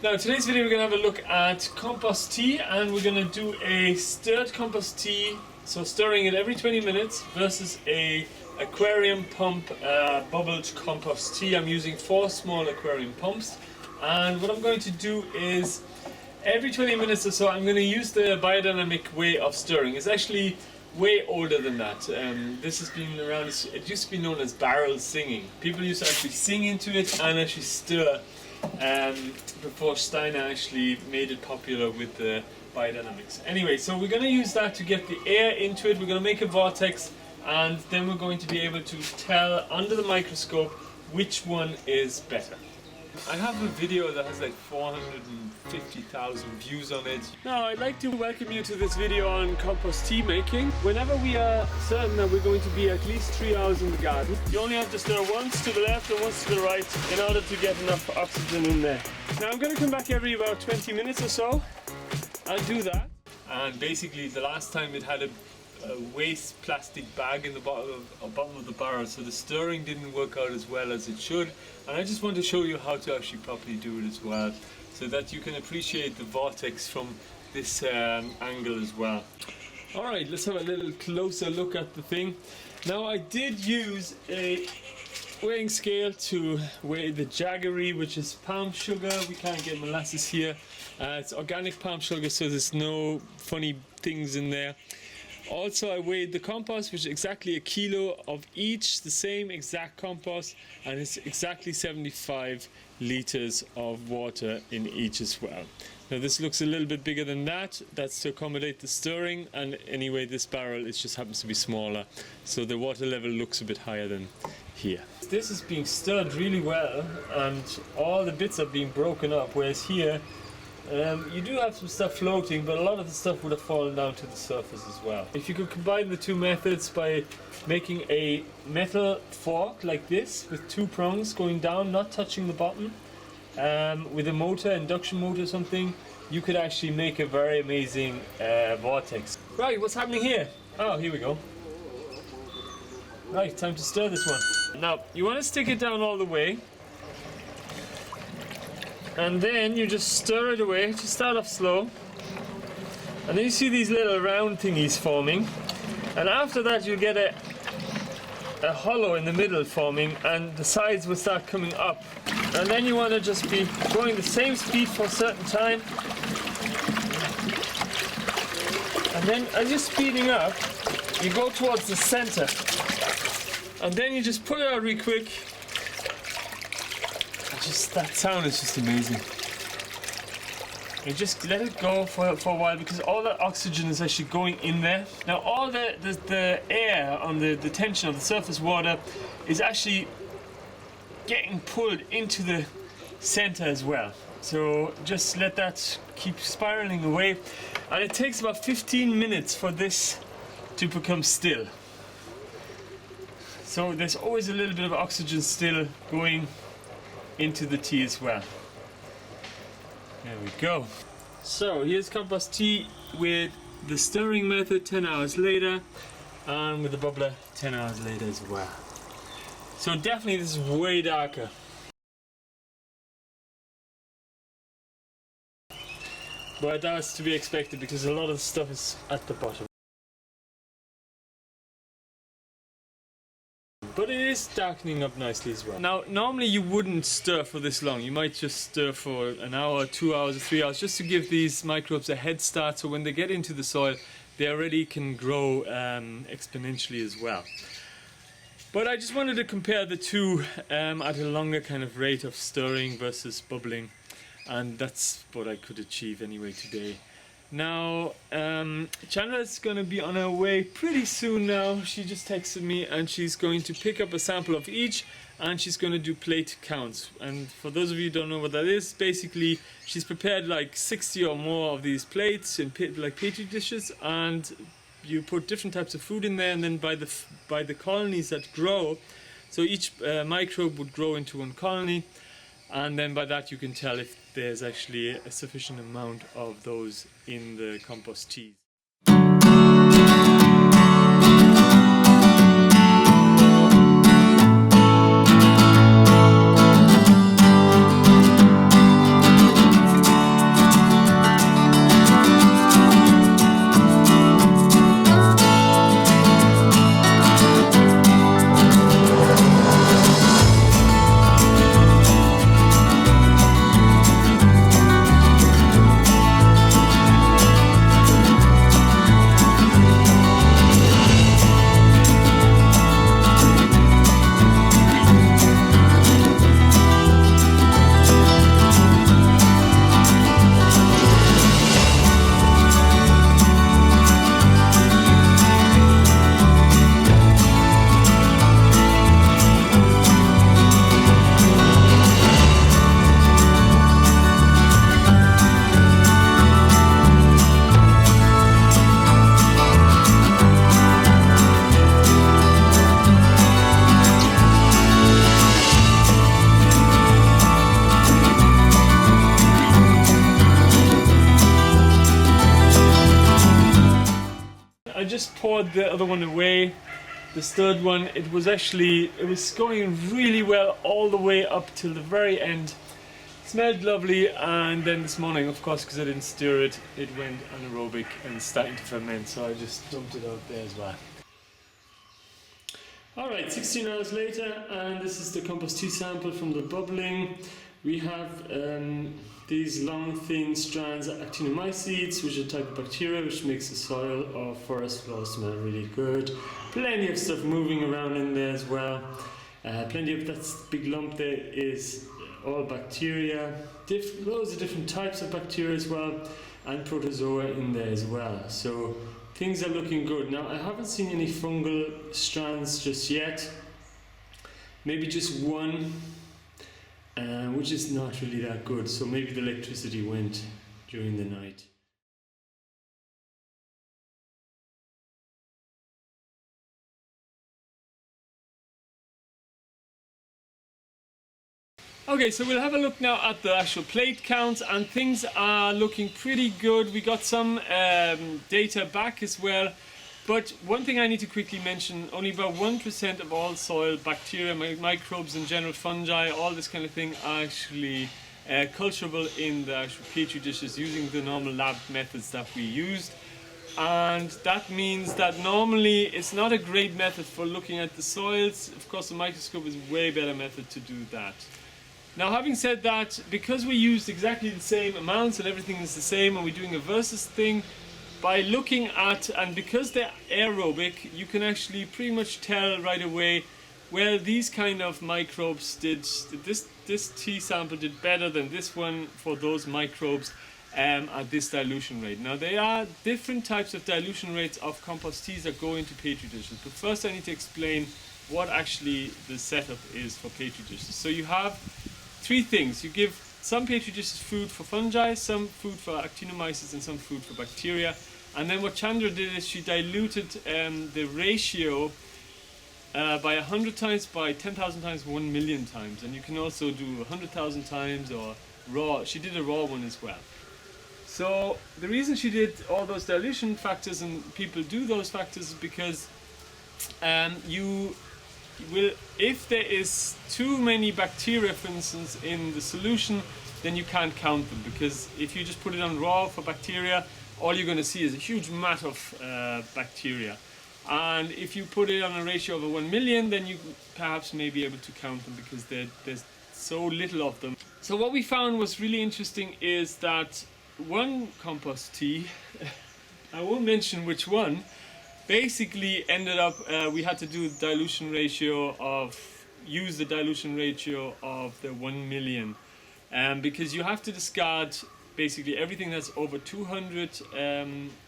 Now today's video we're going to have a look at compost tea, and we're going to do a stirred compost tea, so stirring it every 20 minutes versus a aquarium pump bubbled compost tea. I'm using 4 small aquarium pumps, and what I'm going to do is every 20 minutes or so I'm going to use the biodynamic way of stirring. It's actually way older than that. This has been around, it used to be known as barrel singing. People used to actually sing into it and actually stir before Steiner actually made it popular with the biodynamics. Anyway, so we're going to use that to get the air into it. We're going to make a vortex, and then we're going to be able to tell under the microscope which one is better. I have a video that has like 450,000 views on it. Now I'd like to welcome you to this video on compost tea making. Whenever we are certain that we're going to be at least 3 hours in the garden, you only have to stir once to the left and once to the right in order to get enough oxygen in there. Now I'm going to come back every about 20 minutes or so and do that. And basically the last time it had a waste plastic bag in the bottom of the barrel, so the stirring didn't work out as well as it should, and I just want to show you how to actually properly do it as well, so that you can appreciate the vortex from this angle as well. Alright, let's have a little closer look at the thing. Now I did use a weighing scale to weigh the jaggery, which is palm sugar. We can't get molasses here. It's organic palm sugar, so there's no funny things in there. Also, I weighed the compost, which is exactly 1 kilo of each, the same exact compost, and it's exactly 75 liters of water in each as well. Now this looks a little bit bigger than that. That's to accommodate the stirring, and anyway this barrel it just happens to be smaller, so the water level looks a bit higher than here. This is being stirred really well and all the bits are being broken up, whereas here you do have some stuff floating, but a lot of the stuff would have fallen down to the surface as well. If you could combine the two methods by making a metal fork like this with 2 prongs going down, not touching the bottom, with a motor, induction motor or something, you could actually make a very amazing vortex. Right, what's happening here? Oh, here we go. Right, time to stir this one. Now, you want to stick it down all the way, and then you just stir it away. Just start off slow, and then you see these little round thingies forming, and after that you'll get a hollow in the middle forming, and the sides will start coming up, and then you want to just be going the same speed for a certain time, and then as you're speeding up you go towards the center, and then you just pull it out really quick. That sound is just amazing. You just let it go for a while, because all that oxygen is actually going in there. Now all the air on the tension of the surface water is actually getting pulled into the center as well. So just let that keep spiraling away, and it takes about 15 minutes for this to become still. So there's always a little bit of oxygen still going into the tea as well. There we go. So here's compost tea with the stirring method 10 hours later, and with the bubbler 10 hours later as well. So definitely this is way darker. But that's to be expected, because a lot of the stuff is at the bottom. But it is darkening up nicely as well. Now, normally you wouldn't stir for this long. You might just stir for an hour, 2 hours, or 3 hours, just to give these microbes a head start, so when they get into the soil, they already can grow exponentially as well. But I just wanted to compare the two at a longer kind of rate of stirring versus bubbling, and that's what I could achieve anyway today. Now, Chandler's going to be on her way pretty soon now. She just texted me, and she's going to pick up a sample of each, and she's going to do plate counts. And for those of you who don't know what that is, basically she's prepared like 60 or more of these plates in like Petri dishes, and you put different types of food in there, and then by the colonies that grow, so each microbe would grow into one colony, and then by that you can tell if there's actually a sufficient amount of those in the compost teas. just poured the other one away. The stirred one, it was going really well all the way up till the very end. Smelled lovely, and then this morning, of course, because I didn't stir it, it went anaerobic and starting to ferment, so I just dumped it out there as well. Alright, 16 hours later, and this is the compost tea sample from the bubbling. We have these long, thin strands of actinomycetes, which are a type of bacteria which makes the soil or forest floor smell really good. Plenty of stuff moving around in there as well. Plenty of that big lump there is all bacteria. Loads of different types of bacteria as well, and protozoa in there as well. So things are looking good. Now I haven't seen any fungal strands just yet. Maybe just one. Which is not really that good, so maybe the electricity went during the night. Okay, so we'll have a look now at the actual plate counts, and things are looking pretty good. We got some data back as well. But one thing I need to quickly mention, only about 1% of all soil bacteria, microbes in general, fungi, all this kind of thing are actually culturable in the actual Petri dishes using the normal lab methods that we used. And that means that normally it's not a great method for looking at the soils. Of course, the microscope is a way better method to do that. Now, having said that, because we used exactly the same amounts and everything is the same, and we're doing a versus thing, by looking at, and because they're aerobic, you can actually pretty much tell right away, well, these kind of microbes this tea sample did better than this one for those microbes at this dilution rate. Now, there are different types of dilution rates of compost teas that go into Petri dishes, but first I need to explain what actually the setup is for Petri dishes. So you have three things. You give some Petri dishes food for fungi, some food for actinomycetes, and some food for bacteria. And then what Chandra did is she diluted the ratio by 100 times, by 10,000 times, 1 million times. And you can also do 100,000 times or raw. She did a raw one as well. So the reason she did all those dilution factors, and people do those factors, is because if there is too many bacteria, for instance, in the solution, then you can't count them, because if you just put it on raw for bacteria, all you're going to see is a huge mat of bacteria. And if you put it on a ratio of 1 million, then you perhaps may be able to count them, because there's so little of them. So what we found was really interesting is that one compost tea, I won't mention which one, basically ended up, we had to do the dilution ratio use the dilution ratio of the 1 million. Because you have to discard basically everything that's over 200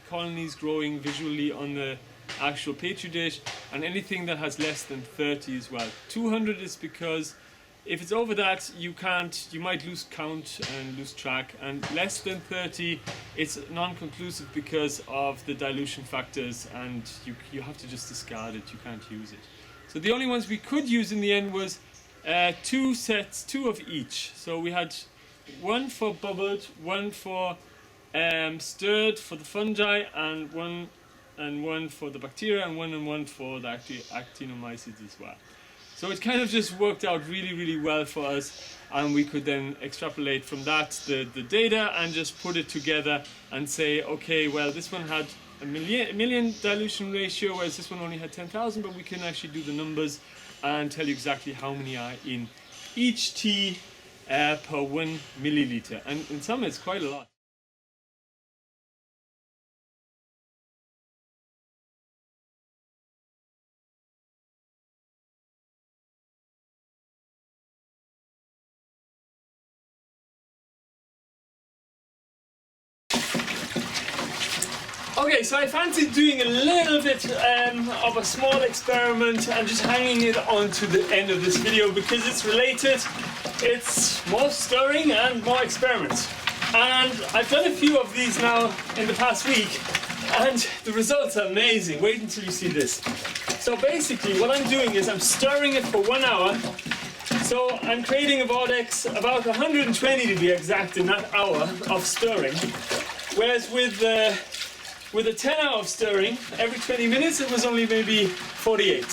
colonies growing visually on the actual Petri dish, and anything that has less than 30 as well. 200 is because if it's over that, you might lose count and lose track, and less than 30, it's non-conclusive because of the dilution factors, and you have to just discard it, you can't use it. So the only ones we could use in the end was two sets, two of each. So we had one for bubbled, one for stirred for the fungi, and one for the bacteria, and one for the actinomycetes as well. So it kind of just worked out really, really well for us, and we could then extrapolate from that the data and just put it together and say, okay, well, this one had a million dilution ratio, whereas this one only had 10,000, but we can actually do the numbers and tell you exactly how many are in each tea per 1 milliliter. And in some, it's quite a lot. Okay, so I fancied doing a little bit of a small experiment and just hanging it onto the end of this video because it's related. It's more stirring and more experiments. And I've done a few of these now in the past week, and the results are amazing. Wait until you see this. So basically what I'm doing is I'm stirring it for 1 hour. So I'm creating a vortex about 120 to be exact in that hour of stirring. Whereas with the with a 10-hour of stirring every 20 minutes, it was only maybe 48.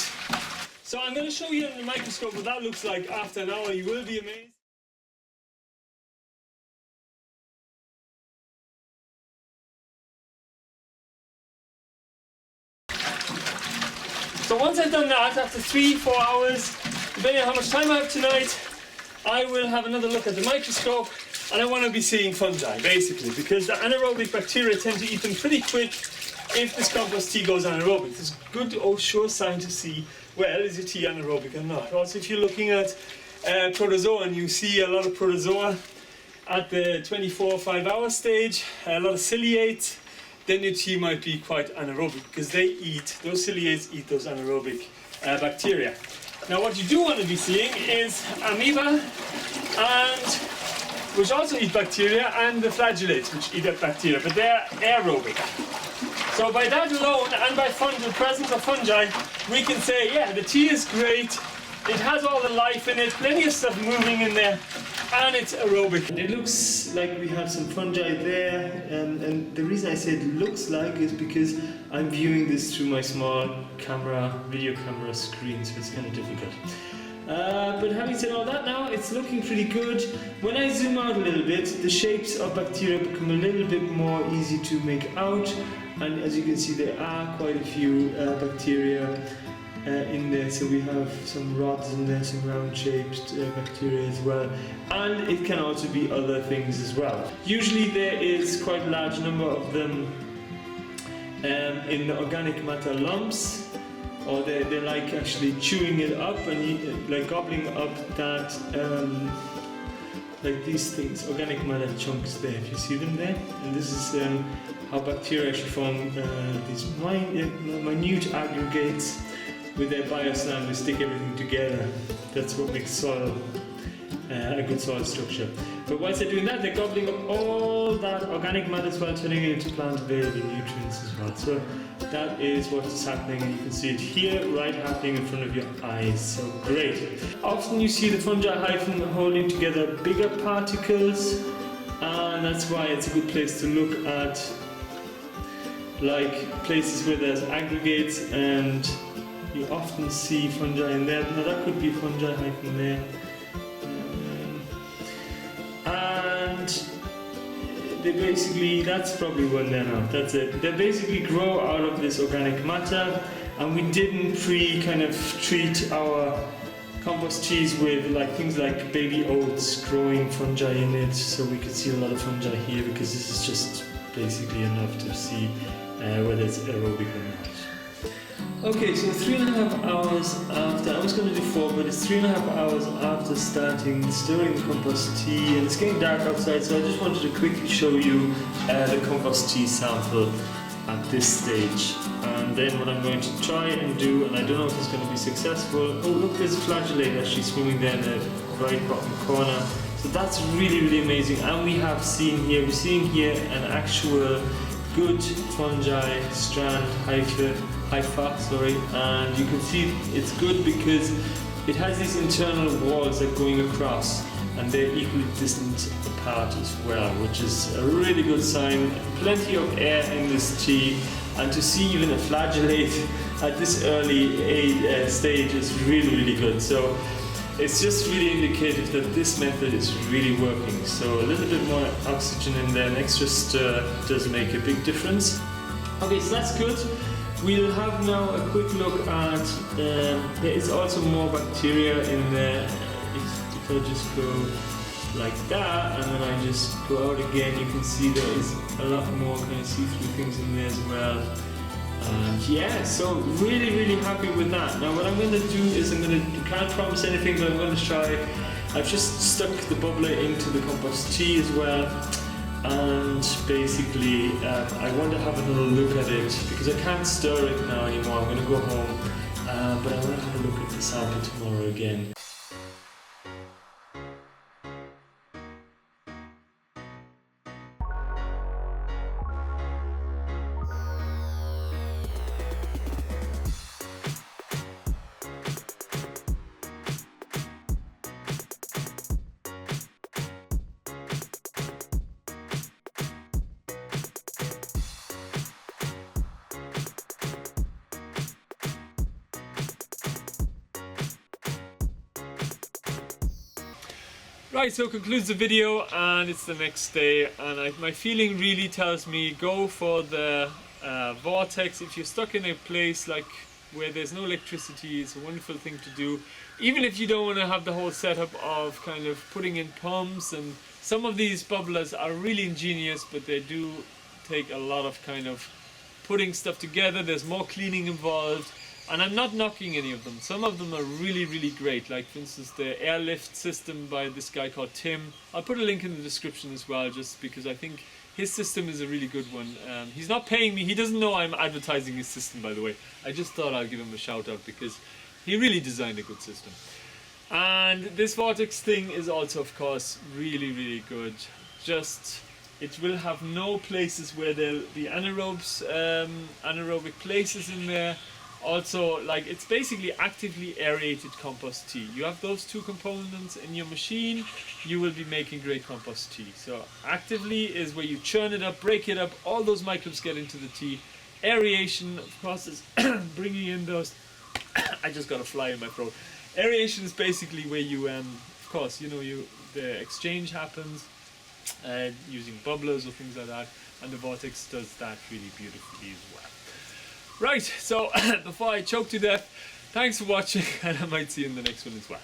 So I'm going to show you in the microscope what that looks like after an hour. You will be amazed. So once I've done that, after 3-4 hours, depending on how much time I have tonight, I will have another look at the microscope, and I want to be seeing fungi, basically, because the anaerobic bacteria tend to eat them pretty quick if this compost tea goes anaerobic. It's a good, sure sign to see, well, is your tea anaerobic or not. Also, if you're looking at protozoa and you see a lot of protozoa at the 24-5-hour stage, a lot of ciliates, then your tea might be quite anaerobic, because those ciliates eat those anaerobic bacteria. Now what you do want to be seeing is amoeba, which also eat bacteria, and the flagellates, which eat that bacteria, but they're aerobic. So by that alone, and by the presence of fungi, we can say, yeah, the tea is great, it has all the life in it, plenty of stuff moving in there, and it's aerobic. And it looks like we have some fungi there, and the reason I say it looks like is because I'm viewing this through my small video camera screen, so it's kind of difficult. But having said all that now, it's looking pretty good. When I zoom out a little bit, the shapes of bacteria become a little bit more easy to make out, and as you can see, there are quite a few bacteria in there. So we have some rods in there, some round shaped bacteria as well, and it can also be other things as well. Usually there is quite a large number of them in the organic matter lumps, or they're like actually chewing it up and like gobbling up that like these things, organic matter chunks there, if you see them there. And this is how bacteria actually form these minute aggregates. With their bioslam, they stick everything together. That's what makes soil a good soil structure. But whilst they're doing that, they're gobbling up all that organic matter as well, turning it into plant available nutrients as well. So that is what is happening, and you can see it here, right happening in front of your eyes. So great. Often you see the fungi hyphen holding together bigger particles, and that's why it's a good place to look at, like places where there's aggregates, and you often see fungi in there. Now that could be fungi hyphen there. And they basically, that's probably one there now, that's it. They basically grow out of this organic matter, and we didn't treat our compost teas with things like baby oats growing fungi in it, so we could see a lot of fungi here, because this is just basically enough to see whether it's aerobic or not. Okay, so 3.5 hours after, I was going to do 4, but it's 3.5 hours after stirring the compost tea, and it's getting dark outside, so I just wanted to quickly show you the compost tea sample at this stage. And then what I'm going to try and do, and I don't know if it's going to be successful, oh look, there's a flagellate actually swimming there in the right bottom corner. So that's really, really amazing. And we're seeing here an actual good fungi strand hypha, and you can see it's good because it has these internal walls that are going across, and they're equally distant apart as well, which is a really good sign. Plenty of air in this tea, and to see even a flagellate at this early stage is really, really good. So it's just really indicative that this method is really working. So a little bit more oxygen in there, an extra stir does make a big difference. Okay, so that's good. We'll have now a quick look at, there is also more bacteria in there. If I just go like that, and then I just go out again, you can see there is a lot more kind of see-through things in there as well. And yeah, so really, really happy with that. Now what I'm going to do is can't promise anything, but I'm going to try. I've just stuck the bubbler into the compost tea as well. And basically I want to have another look at it, because I can't stir it now anymore. I'm going to go home, but I want to have a look at the sample tomorrow again. Right, so concludes the video, and it's the next day, and my feeling really tells me go for the vortex. If you're stuck in a place like where there's no electricity, it's a wonderful thing to do. Even if you don't want to have the whole setup of kind of putting in pumps, and some of these bubblers are really ingenious, but they do take a lot of kind of putting stuff together. There's more cleaning involved. And I'm not knocking any of them. Some of them are really, really great. Like, for instance, the airlift system by this guy called Tim. I'll put a link in the description as well, just because I think his system is a really good one. He's not paying me. He doesn't know I'm advertising his system, by the way. I just thought I'd give him a shout out because he really designed a good system. And this vortex thing is also, of course, really, really good. Just, it will have no places where there'll be anaerobic places in there. Also, like, it's basically actively aerated compost tea. You have those two components in your machine, you will be making great compost tea. So actively is where you churn it up, break it up, all those microbes get into the tea. Aeration, of course, is bringing in those I just got a fly in my throat. Aeration is basically where you of course, you know, the exchange happens using bubblers or things like that, and the vortex does that really beautifully as well. Right, so before I choke to death, thanks for watching, and I might see you in the next one as well.